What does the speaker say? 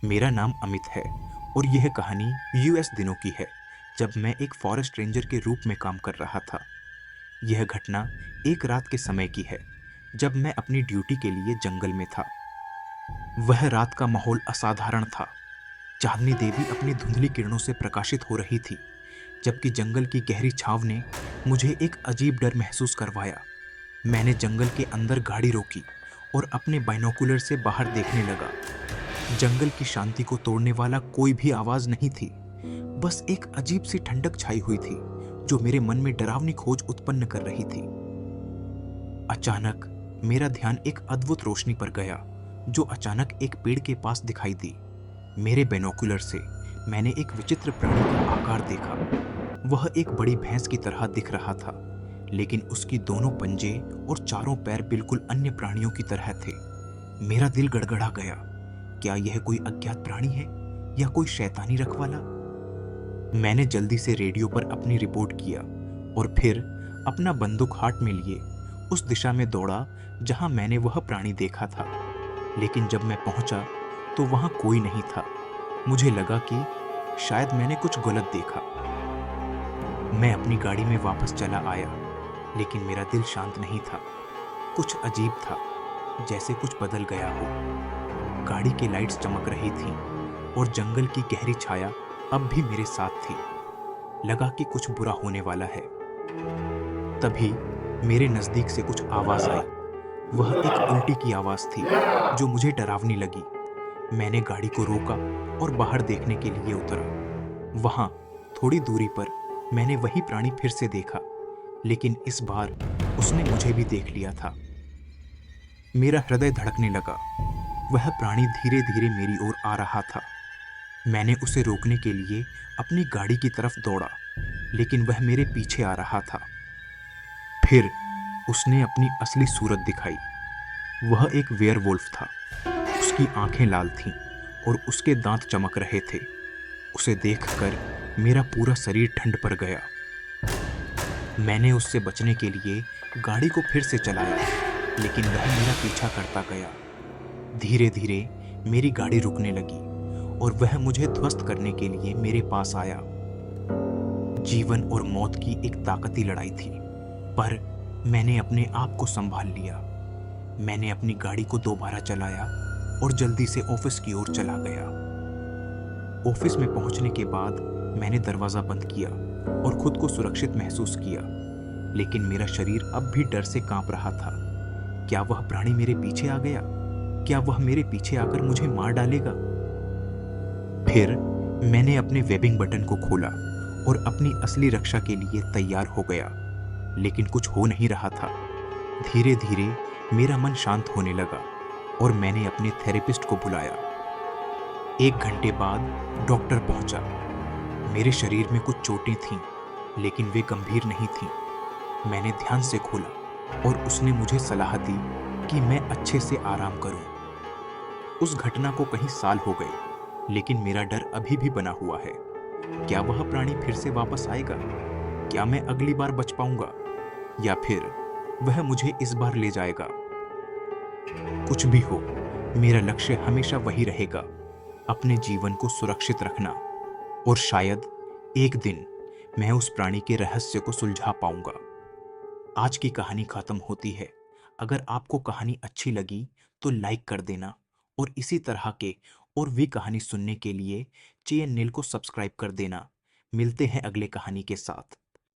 मेरा नाम अमित है और यह कहानी यूएस दिनों की है, जब मैं एक फॉरेस्ट रेंजर के रूप में काम कर रहा था। यह घटना एक रात के समय की है, जब मैं अपनी ड्यूटी के लिए जंगल में था। वह रात का माहौल असाधारण था। चांदनी देवी अपनी धुंधली किरणों से प्रकाशित हो रही थी, जबकि जंगल की गहरी छांव ने मुझे एक अजीब डर महसूस करवाया। मैंने जंगल के अंदर गाड़ी रोकी और अपने बाइनोकुलर से बाहर देखने लगा। जंगल की शांति को तोड़ने वाला कोई भी आवाज नहीं थी। बस एक अजीब सी ठंडक छाई हुई थी, जो मेरे मन में डरावनी खोज उत्पन्न कर रही थी। अचानक मेरा ध्यान एक अद्भुत रोशनी पर गया, जो अचानक एक पेड़ के पास दिखाई दी। मेरे बाइनोकुलर से मैंने एक विचित्र प्राणी का आकार देखा। वह एक बड़ी भैंस की तरह दिख रहा था, लेकिन उसकी दोनों पंजे और चारों पैर बिल्कुल अन्य प्राणियों की तरह थे। मेरा दिल गड़गड़ा गया। क्या यह कोई अज्ञात प्राणी है या कोई शैतानी रखवाला? मैंने जल्दी से रेडियो पर अपनी रिपोर्ट किया और फिर अपना बंदूक हाथ में लिए उस दिशा में दौड़ा जहां मैंने वह प्राणी देखा था। लेकिन जब मैं पहुंचा तो वहां कोई नहीं था। मुझे लगा कि शायद मैंने कुछ गलत देखा। मैं अपनी गाड़ी में वापस चला आया, लेकिन मेरा दिल शांत नहीं था। कुछ अजीब था, जैसे कुछ बदल गया हो। गाड़ी की लाइट्स चमक रही थीं और जंगल की गहरी छाया अब भी मेरे साथ थी। लगा कि कुछ बुरा होने वाला है। तभी मेरे नजदीक से कुछ आवाज आई। वह एक उल्टी की आवाज थी, जो मुझे डरावनी लगी। मैंने गाड़ी को रोका और बाहर देखने के लिए उतरा। वहां थोड़ी दूरी पर मैंने वही प्राणी फिर से देखा, लेकिन इस बार उसने मुझे भी देख लिया था। मेरा हृदय धड़कने लगा। वह प्राणी धीरे धीरे मेरी ओर आ रहा था। मैंने उसे रोकने के लिए अपनी गाड़ी की तरफ दौड़ा, लेकिन वह मेरे पीछे आ रहा था। फिर उसने अपनी असली सूरत दिखाई। वह एक वेयरवुल्फ था। उसकी आंखें लाल थीं और उसके दांत चमक रहे थे। उसे देखकर मेरा पूरा शरीर ठंड पर गया। मैंने उससे बचने के लिए गाड़ी को फिर से चलाया, लेकिन वह मेरा पीछा करता गया। धीरे धीरे मेरी गाड़ी रुकने लगी और वह मुझे ध्वस्त करने के लिए मेरे पास आया। जीवन और मौत की एक ताकती लड़ाई थी, पर मैंने अपने आप को संभाल लिया। मैंने अपनी गाड़ी को दोबारा चलाया और जल्दी से ऑफिस की ओर चला गया। ऑफिस में पहुंचने के बाद मैंने दरवाजा बंद किया और खुद को सुरक्षित महसूस किया, लेकिन मेरा शरीर अब भी डर से कांप रहा था। क्या वह प्राणी मेरे पीछे आ गया? क्या वह मेरे पीछे आकर मुझे मार डालेगा? फिर मैंने अपने वेबिंग बटन को खोला और अपनी असली रक्षा के लिए तैयार हो गया, लेकिन कुछ हो नहीं रहा था। धीरे धीरे मेरा मन शांत होने लगा और मैंने अपने थेरेपिस्ट को बुलाया। 1 घंटे बाद डॉक्टर पहुंचा। मेरे शरीर में कुछ चोटें थीं, लेकिन वे गंभीर नहीं थीं। मैंने ध्यान से खोला और उसने मुझे सलाह दी कि मैं अच्छे से आराम करूं। उस घटना को कहीं साल हो गए, लेकिन मेरा डर अभी भी बना हुआ है। क्या वह प्राणी फिर से वापस आएगा? क्या मैं अगली बार बच पाऊंगा, या फिर वह मुझे इस बार ले जाएगा? कुछ भी हो, मेरा लक्ष्य हमेशा वही रहेगा, अपने जीवन को सुरक्षित रखना। और शायद एक दिन मैं उस प्राणी के रहस्य को सुलझा पाऊंगा। आज की कहानी खत्म होती है। अगर आपको कहानी अच्छी लगी तो लाइक कर देना, और इसी तरह के और भी कहानी सुनने के लिए चेएन नील को सब्सक्राइब कर देना। मिलते हैं अगले कहानी के साथ।